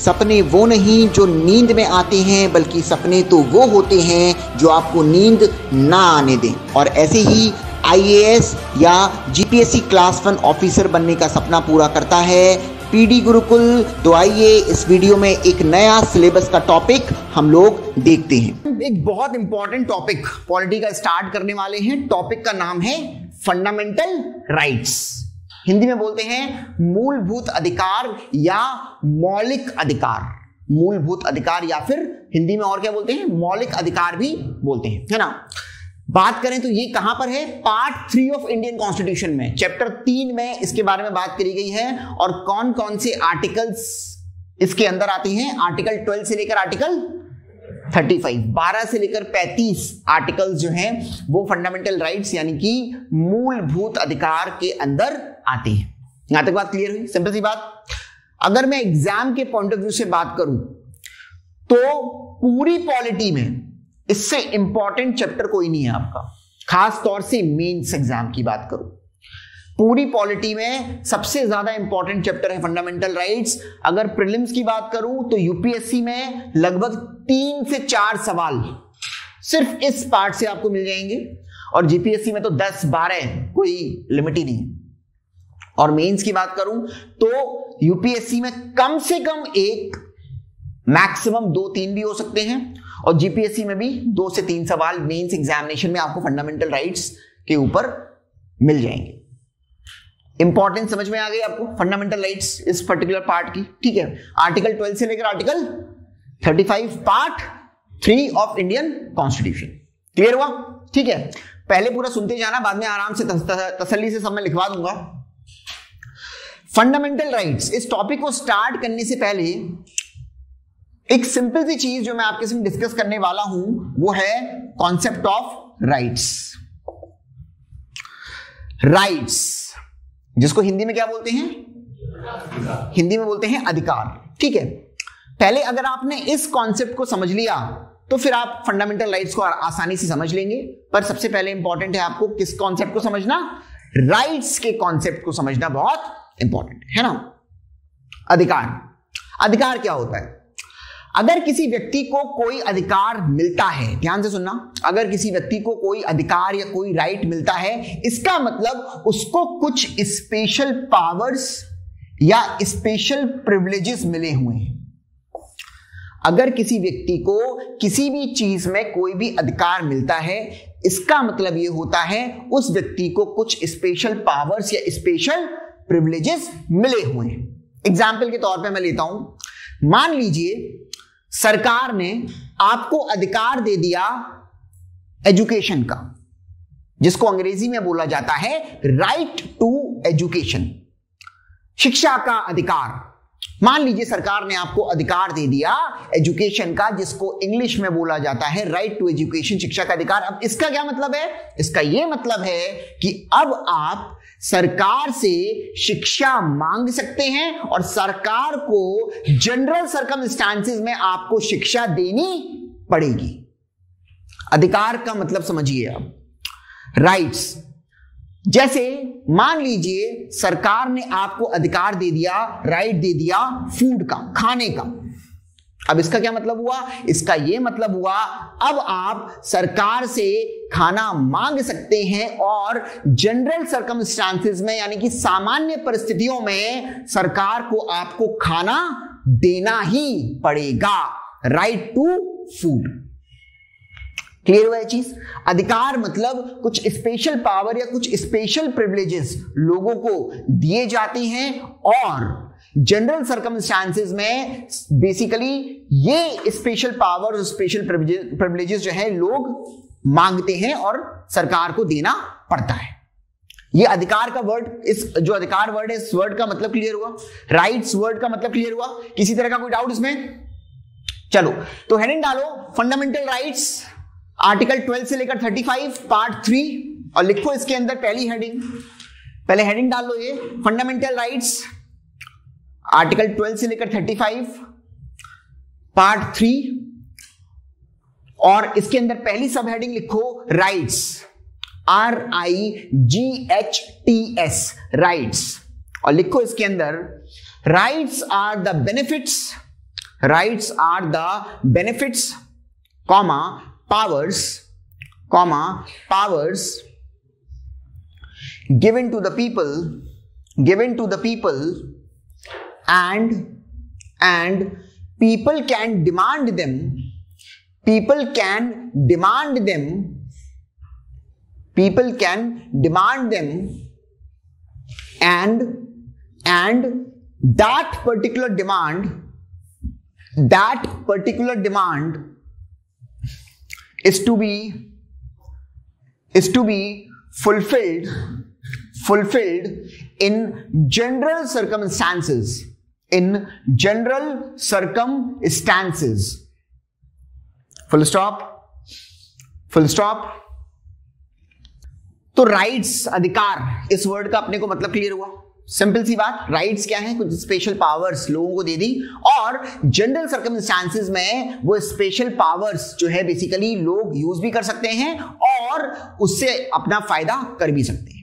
सपने वो नहीं जो नींद में आते हैं, बल्कि सपने तो वो होते हैं जो आपको नींद ना आने दें। और ऐसे ही आईएएस या जीपीएससी क्लास 1 ऑफिसर बनने का सपना पूरा करता है पीडी गुरुकुल। तो आइए इस वीडियो में एक नया सिलेबस का टॉपिक हम लोग देखते हैं। एक बहुत इंपॉर्टेंट टॉपिक पॉलिटी का स्टार्ट करने वाले हैं। टॉपिक का नाम है फंडामेंटल राइट्स। हिंदी में बोलते हैं मूलभूत अधिकार या मौलिक अधिकार। मूलभूत अधिकार या फिर हिंदी में और क्या बोलते हैं, मौलिक अधिकार भी बोलते हैं, है ना। बात करें तो ये कहां पर है, पार्ट 3 ऑफ इंडियन कॉन्स्टिट्यूशन में, चैप्टर 3 में इसके बारे में बात करी गई है। और कौन कौन से आर्टिकल्स इसके अंदर आते हैं, आर्टिकल 12 से लेकर आर्टिकल 35, 12 से लेकर 35 आर्टिकल्स जो हैं वो फंडामेंटल राइट्स यानी कि मूलभूत अधिकार के अंदर आते हैं। यहां तक बात क्लियर हुई, सिंपल सी बात। अगर मैं एग्जाम के पॉइंट ऑफ व्यू से बात करूं तो पूरी पॉलिटी में इससे इंपॉर्टेंट चैप्टर कोई नहीं है आपका, खास तौर से मेंस एग्जाम की बात करूं। पूरी पॉलिटी में सबसे ज्यादा इंपॉर्टेंट चैप्टर है फंडामेंटल राइट्स। अगर प्रीलिम्स की बात करूं तो यूपीएससी में लगभग 3 से 4 सवाल सिर्फ इस पार्ट से आपको मिल जाएंगे, और जीपीएससी में तो 10-12, कोई लिमिट ही नहीं। और मेंस की बात करूं तो यूपीएससी में कम से कम 1, मैक्सिमम 2-3 भी हो सकते हैं, और जीपीएससी में भी 2 से 3 सवाल मेंस एग्जामिनेशन में आपको फंडामेंटल राइट्स के ऊपर मिल जाएंगे। इंपॉर्टेंस समझ में आ गई आपको फंडामेंटल राइट्स इस पर्टिकुलर पार्ट की, ठीक है। आर्टिकल 12 से लेकर article 35 part 3 of Indian constitution. Clear हुआ, ठीक है। पहले पूरा सुनते जाना, बाद में आराम से तसल्ली से सब मैं लिखवा दूंगा। फंडामेंटल राइट्स, इस टॉपिक को स्टार्ट करने से पहले एक सिंपल सी चीज जो मैं आपके साथ डिस्कस करने वाला हूं वो है कॉन्सेप्ट ऑफ राइट्स। राइट्स जिसको हिंदी में क्या बोलते हैं, हिंदी में बोलते हैं अधिकार, ठीक है। पहले अगर आपने इस कॉन्सेप्ट को समझ लिया तो फिर आप फंडामेंटल राइट्स को आसानी से समझ लेंगे। पर सबसे पहले इंपॉर्टेंट है आपको किस कॉन्सेप्ट को समझना, राइट्स के कॉन्सेप्ट को समझना बहुत इंपॉर्टेंट है ना। अधिकार, अधिकार क्या होता है? अगर किसी व्यक्ति को कोई अधिकार मिलता है, ध्यान से सुनना, अगर किसी व्यक्ति को कोई अधिकार या कोई राइट मिलता है, इसका मतलब उसको कुछ स्पेशल पावर्स या स्पेशल प्रिविलेजेस मिले हुए हैं। अगर किसी व्यक्ति को किसी भी चीज में कोई भी अधिकार मिलता है, इसका मतलब यह होता है उस व्यक्ति को कुछ स्पेशल पावर्स या स्पेशल प्रिविलेजेस मिले हुए हैं। एग्जाम्पल के तौर पे मैं लेता हूं, मान लीजिए सरकार ने आपको अधिकार दे दिया एजुकेशन का, जिसको अंग्रेजी में बोला जाता है राइट टू एजुकेशन, शिक्षा का अधिकार। मान लीजिए सरकार ने आपको अधिकार दे दिया एजुकेशन का, जिसको इंग्लिश में बोला जाता है राइट टू एजुकेशन, शिक्षा का अधिकार। अब इसका क्या मतलब है? इसका यह मतलब है कि अब आप सरकार से शिक्षा मांग सकते हैं और सरकार को जनरल सर्कमस्टांसेस में आपको शिक्षा देनी पड़ेगी। अधिकार का मतलब समझिए आप, राइट्स। जैसे मान लीजिए सरकार ने आपको अधिकार दे दिया, राइट दे दिया फूड का, खाने का। अब इसका क्या मतलब हुआ? इसका यह मतलब हुआ अब आप सरकार से खाना मांग सकते हैं और जनरल सर्कमस्टांसेस में यानी कि सामान्य परिस्थितियों में सरकार को आपको खाना देना ही पड़ेगा। Right to food. क्लियर हुआ ये चीज? अधिकार मतलब कुछ स्पेशल पावर या कुछ स्पेशल प्रिविलेजेस लोगों को दिए जाते हैं, और जनरल सर्कमस्टांसेस में बेसिकली ये स्पेशल पावर और स्पेशल प्रिविलेजेस जो है लोग मांगते हैं और सरकार को देना पड़ता है। ये अधिकार का वर्ड, इस जो अधिकार वर्ड है, इस वर्ड का मतलब क्लियर हुआ? राइट्स वर्ड का मतलब क्लियर हुआ? किसी तरह का कोई डाउट इसमें? चलो तो हेडिंग डालो फंडामेंटल राइट्स, आर्टिकल 12 से लेकर 35 पार्ट 3, और लिखो इसके अंदर पहली हेडिंग, पहले हेडिंग डाल लो ये फंडामेंटल राइट्स, आर्टिकल 12 से लेकर 35 पार्ट 3, और इसके अंदर पहली सब हेडिंग लिखो राइट्स, RIGHTS, राइट्स, और लिखो इसके अंदर rights are the benefits rights are the benefits comma powers given to the people and people can demand them and that particular demand is to be fulfilled in general circumstances. Full stop. तो rights, अधिकार, इस word का अपने को मतलब clear हुआ। Simple सी बात, rights क्या है? कुछ स्पेशल पावर्स लोगों को दे दी, और जनरल सर्कमस्टांसेस में वो स्पेशल पावर्स जो है बेसिकली लोग यूज भी कर सकते हैं और उससे अपना फायदा कर भी सकते हैं।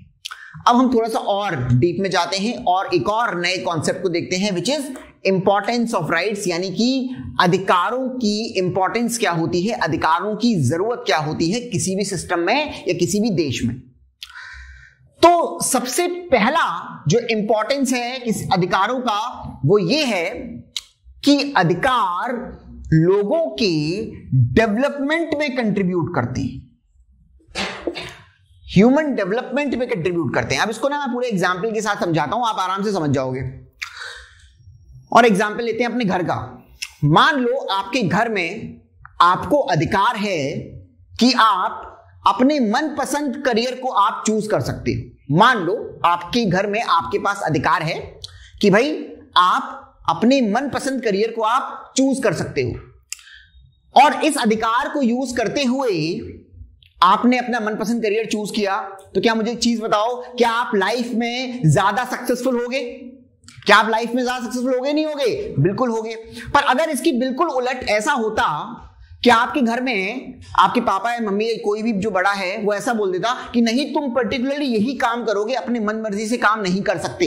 अब हम थोड़ा सा और डीप में जाते हैं और एक और नए कॉन्सेप्ट को देखते हैं, which is importance of rights, यानी कि अधिकारों की इंपॉर्टेंस क्या होती है, अधिकारों की जरूरत क्या होती है किसी भी सिस्टम में या किसी भी देश में। तो सबसे पहला जो इंपॉर्टेंस है किस अधिकारों का, वो ये है कि अधिकार लोगों के डेवलपमेंट में कंट्रीब्यूट करते हैं, ह्यूमन डेवलपमेंट में कंट्रीब्यूट करते हैं। अब इसको ना मैं पूरे एग्जाम्पल के साथ समझाता हूं, आप आराम से समझ जाओगे। और एग्जाम्पल लेते हैं अपने घर का। मान लो आपके घर में आपको अधिकार है कि आप अपने मनपसंद करियर को आप चूज कर सकते हो। मान लो आपके घर में आपके पास अधिकार है कि भाई आप अपने मनपसंद करियर को आप चूज कर सकते हो, और इस अधिकार को यूज करते हुए आपने अपना मनपसंद करियर चूज किया, तो क्या मुझे एक चीज बताओ, क्या आप लाइफ में ज्यादा सक्सेसफुल होगे? क्या आप लाइफ में ज्यादा सक्सेसफुल होगे? नहीं होगे? बिल्कुल होगे। पर अगर इसकी बिल्कुल उलट ऐसा होता कि आपके घर में आपके पापा या मम्मी या कोई भी जो बड़ा है वो ऐसा बोल देता कि नहीं, तुम पर्टिकुलरली यही काम करोगे, अपने मन मर्जी से काम नहीं कर सकते,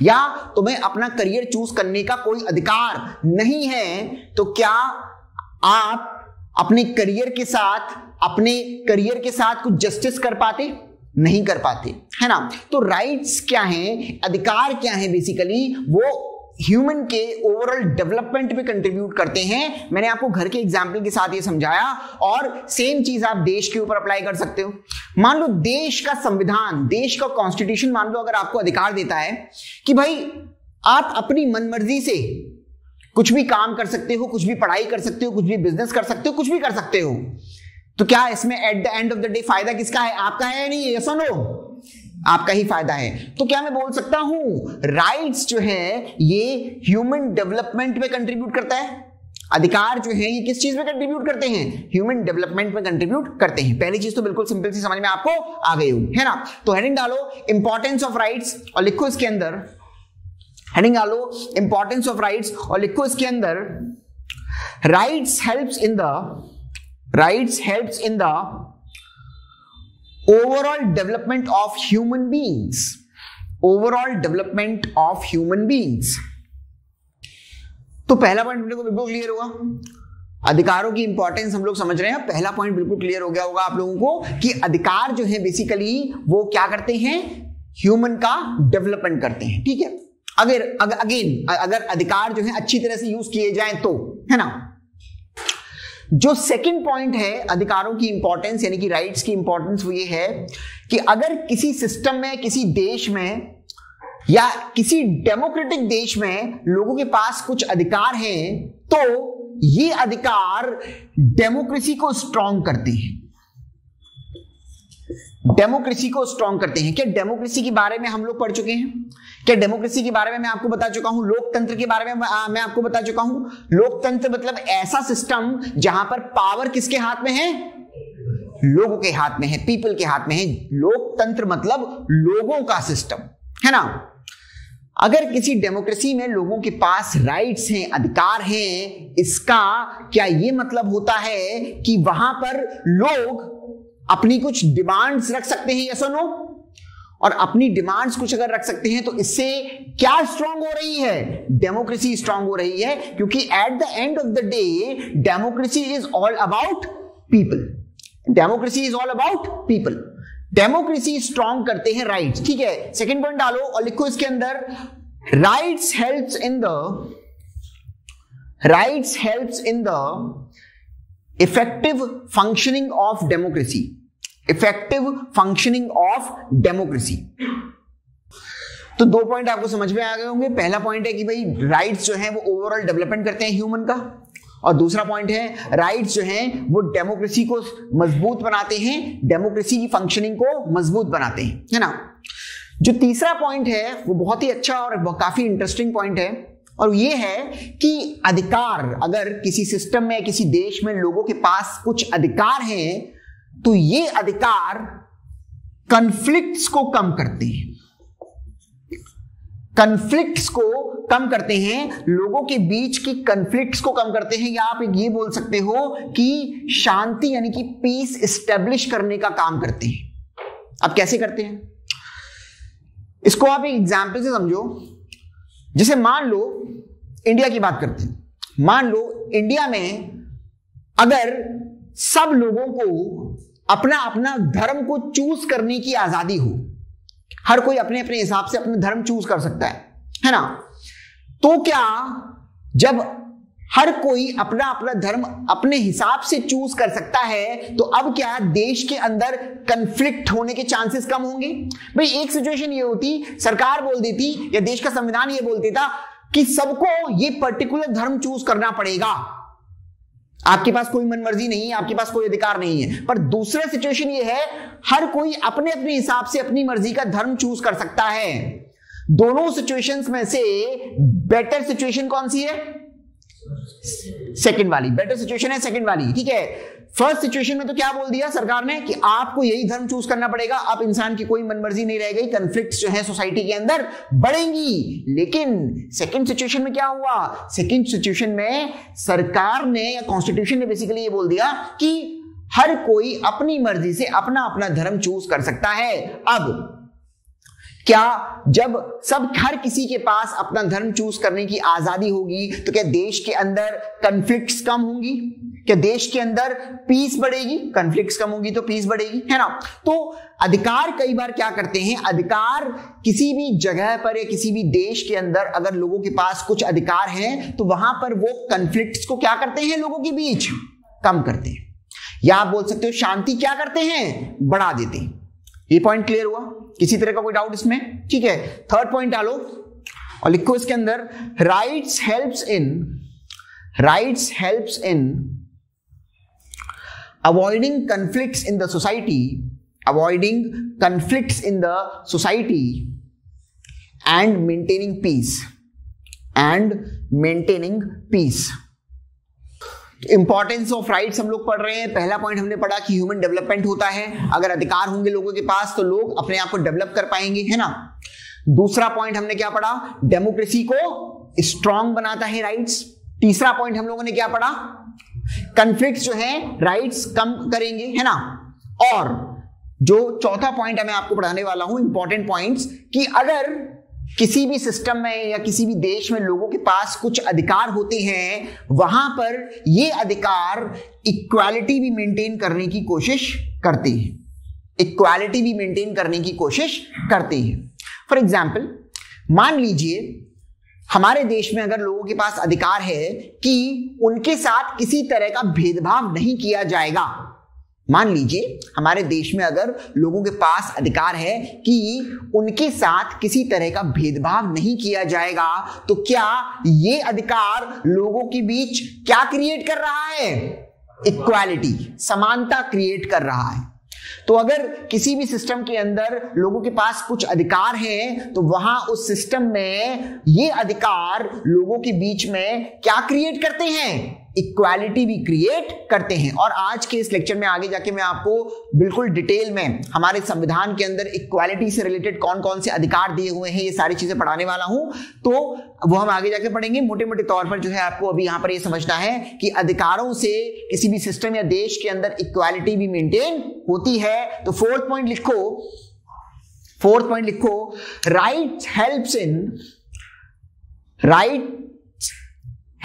या तुम्हें अपना करियर चूज करने का कोई अधिकार नहीं है, तो क्या आप अपने करियर के साथ कुछ जस्टिस कर पाते? नहीं कर पाते, है ना। तो राइट्स क्या हैं, अधिकार क्या हैं, बेसिकली वो ह्यूमन के ओवरऑल डेवलपमेंट में कंट्रीब्यूट करते हैं। मैंने आपको घर के एग्जाम्पल के साथ ये समझाया, और सेम चीज आप देश के ऊपर अप्लाई कर सकते हो। मान लो देश का संविधान, देश का कॉन्स्टिट्यूशन मान लो अगर आपको अधिकार देता है कि भाई आप अपनी मनमर्जी से कुछ भी काम कर सकते हो, कुछ भी पढ़ाई कर सकते हो, कुछ भी बिजनेस कर सकते हो, कुछ भी कर सकते हो, तो क्या इसमें at the end of the day फायदा किसका है? आपका है या नहीं? ये सुनो, आपका ही फायदा है। तो क्या मैं बोल सकता हूं राइट्स जो है ये ह्यूमन डेवलपमेंट में कंट्रीब्यूट करता है? अधिकार जो है ये किस चीज में कंट्रीब्यूट करते हैं? ह्यूमन डेवलपमेंट में कंट्रीब्यूट करते हैं। पहली चीज तो बिल्कुल सिंपल सी समझ में आपको आ गई होगी, है ना। तो हेडिंग डालो इंपॉर्टेंस ऑफ राइट्स और लिखो इसके अंदर, हेडिंग डालो इंपॉर्टेंस ऑफ राइट्स और लिखो इसके अंदर, rights helps in the overall development of human beings, overall development of human beings. तो पहला पॉइंट अपने को बिल्कुल क्लियर हुआ, अधिकारों की इंपॉर्टेंस हम लोग समझ रहे हैं। पहला पॉइंट बिल्कुल क्लियर हो गया होगा आप लोगों को कि अधिकार जो है बेसिकली वो क्या करते हैं? ह्यूमन का डेवलपमेंट करते हैं, ठीक है। अगर अधिकार जो है अच्छी तरह से यूज किए जाएं तो, है ना। जो सेकंड पॉइंट है अधिकारों की इंपॉर्टेंस यानी कि राइट्स की इंपॉर्टेंस, वो ये है कि अगर किसी सिस्टम में, किसी देश में या किसी डेमोक्रेटिक देश में लोगों के पास कुछ अधिकार हैं, तो ये अधिकार डेमोक्रेसी को स्ट्रॉन्ग करते हैं, डेमोक्रेसी को स्ट्रॉन्ग करते हैं। क्या डेमोक्रेसी के बारे में हम लोग पढ़ चुके हैं? क्या डेमोक्रेसी के बारे में मैं आपको बता चुका हूं? लोकतंत्र के बारे में मैं आपको बता चुका हूं। लोकतंत्र मतलब ऐसा सिस्टम जहां पर पावर किसके हाथ में है? लोगों के हाथ में है, पीपल के हाथ में है। लोकतंत्र मतलब लोगों का सिस्टम, है ना। अगर किसी डेमोक्रेसी में लोगों के पास राइट्स हैं, अधिकार हैं, इसका क्या यह मतलब होता है कि वहां पर लोग अपनी कुछ डिमांड्स रख सकते हैं, यस और नो? और अपनी डिमांड्स कुछ अगर रख सकते हैं तो इससे क्या स्ट्रांग हो रही है? डेमोक्रेसी स्ट्रांग हो रही है, क्योंकि at the end of the day democracy is all about people. Democracy is all about people. Democracy strong करते हैं राइट्स। ठीक है, सेकंड पॉइंट डालो और लिखो इसके अंदर, rights helps in the effective functioning of democracy. Effective functioning of democracy. तो 2 पॉइंट आपको समझ में आ गए होंगे। पहला पॉइंट है कि भाई राइट्स जो है वो ओवरऑल डेवलपमेंट करते हैं ह्यूमन का, और दूसरा पॉइंट है राइट्स जो हैं वो डेमोक्रेसी को मजबूत बनाते हैं, डेमोक्रेसी की फंक्शनिंग को मजबूत बनाते हैं, है ना। जो तीसरा पॉइंट है वो बहुत ही अच्छा और काफी इंटरेस्टिंग पॉइंट है, और ये है कि अधिकार, अगर किसी सिस्टम में, किसी देश में लोगों के पास कुछ अधिकार हैं तो ये अधिकार कॉन्फ्लिक्ट्स को कम करते हैं। कॉन्फ्लिक्ट्स को कम करते हैं, लोगों के बीच की कॉन्फ्लिक्ट्स को कम करते हैं, या आप ये बोल सकते हो कि शांति यानी कि पीस एस्टेब्लिश करने का काम करते हैं। अब कैसे करते हैं इसको आप एक एग्जाम्पल से समझो। जैसे मान लो इंडिया की बात करते हैं, मान लो इंडिया में अगर सब लोगों को अपना अपना धर्म को चूज करने की आजादी हो, हर कोई अपने अपने हिसाब से अपना धर्म चूज कर सकता है ना, तो क्या जब हर कोई अपना अपना धर्म अपने हिसाब से चूज कर सकता है तो अब क्या देश के अंदर कन्फ्लिक्ट होने के चांसेस कम होंगे? भाई एक सिचुएशन ये होती, सरकार बोल देती या देश का संविधान ये बोल देता कि सबको ये पर्टिकुलर धर्म चूज करना पड़ेगा, आपके पास कोई मनमर्जी नहीं है, आपके पास कोई अधिकार नहीं है। पर दूसरा सिचुएशन ये है, हर कोई अपने अपने हिसाब से अपनी मर्जी का धर्म चूज कर सकता है। दोनों सिचुएशंस में से बेटर सिचुएशन कौन सी है? सेकंड वाली। बेटर सिचुएशन है सेकंड वाली। ठीक है, फर्स्ट सिचुएशन में तो क्या बोल दिया सरकार ने कि आपको यही धर्म चूज करना पड़ेगा, अब इंसान की कोई मनमर्जी नहीं रह गई, कॉन्फ्लिक्ट्स जो है सोसाइटी के अंदर बढ़ेंगी। लेकिन सेकंड सिचुएशन में क्या हुआ? सेकंड सिचुएशन में सरकार ने या कॉन्स्टिट्यूशन ने बेसिकली ये बोल दिया कि हर कोई अपनी मर्जी से अपना अपना धर्म चूज कर सकता है। अब क्या जब हर किसी के पास अपना धर्म चूज करने की आजादी होगी तो क्या देश के अंदर कॉन्फ्लिक्ट्स कम होंगी? क्या देश के अंदर पीस बढ़ेगी? कॉन्फ्लिक्ट्स कम होंगी तो पीस बढ़ेगी, है ना। तो अधिकार कई बार क्या करते हैं, अधिकार किसी भी जगह पर या किसी भी देश के अंदर अगर लोगों के पास कुछ अधिकार हैं तो वहां पर वो कॉन्फ्लिक्ट्स को क्या करते हैं, लोगों के बीच कम करते हैं, या आप बोल सकते हो शांति क्या करते हैं, बढ़ा देते हैं। ये पॉइंट क्लियर हुआ? किसी तरह का कोई डाउट इसमें? ठीक है, थर्ड पॉइंट डालो और लिखो इसके अंदर, rights helps in avoiding conflicts in the society and maintaining peace. Importance of rights हम लोग पढ़ रहे हैं। पहला पॉइंट हमने पढ़ा कि ह्यूमन डेवलपमेंट होता है, अगर अधिकार होंगे लोगों के पास तो लोग अपने आप को डेवलप कर पाएंगे, है ना। दूसरा पॉइंट हमने क्या पढ़ा, डेमोक्रेसी को स्ट्रांग बनाता है राइट्स। तीसरा पॉइंट हम लोगों ने क्या पढ़ा, कॉन्फ्लिक्ट्स जो है राइट्स कम करेंगे, है ना। और जो चौथा पॉइंट है मैं आपको पढ़ाने वाला हूं, इंपॉर्टेंट पॉइंट्स, कि अगर किसी भी सिस्टम में या किसी भी देश में लोगों के पास कुछ अधिकार होते हैं, वहां पर ये अधिकार इक्वालिटी भी मेंटेन करने की कोशिश करते हैं। फॉर एग्जाम्पल, मान लीजिए हमारे देश में अगर लोगों के पास अधिकार है कि उनके साथ किसी तरह का भेदभाव नहीं किया जाएगा, मान लीजिए हमारे देश में अगर लोगों के पास अधिकार है कि उनके साथ किसी तरह का भेदभाव नहीं किया जाएगा, तो क्या ये अधिकार लोगों के बीच क्या क्रिएट कर रहा है, इक्वालिटी, समानता क्रिएट कर रहा है। तो अगर किसी भी सिस्टम के अंदर लोगों के पास कुछ अधिकार हैं तो वहां उस सिस्टम में ये अधिकार लोगों के बीच में क्या क्रिएट करते हैं, इक्वालिटी भी क्रिएट करते हैं। और आज के इस लेक्चर में आगे जाके मैं आपको बिल्कुल डिटेल में हमारे संविधान के अंदर इक्वालिटी से रिलेटेड कौन कौन से अधिकार दिए हुए हैं ये सारी चीजें पढ़ाने वाला हूं, तो वो हम आगे जाके पढ़ेंगे। मोटे मोटे तौर पर जो है आपको अभी यहां पर ये समझना है कि अधिकारों से किसी भी सिस्टम या देश के अंदर इक्वालिटी भी मेंटेन होती है। तो फोर्थ पॉइंट लिखो, फोर्थ पॉइंट लिखो, right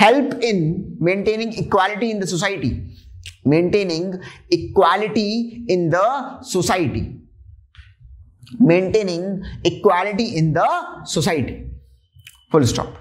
help in maintaining equality in the society, maintaining equality in the society, maintaining equality in the society, full stop.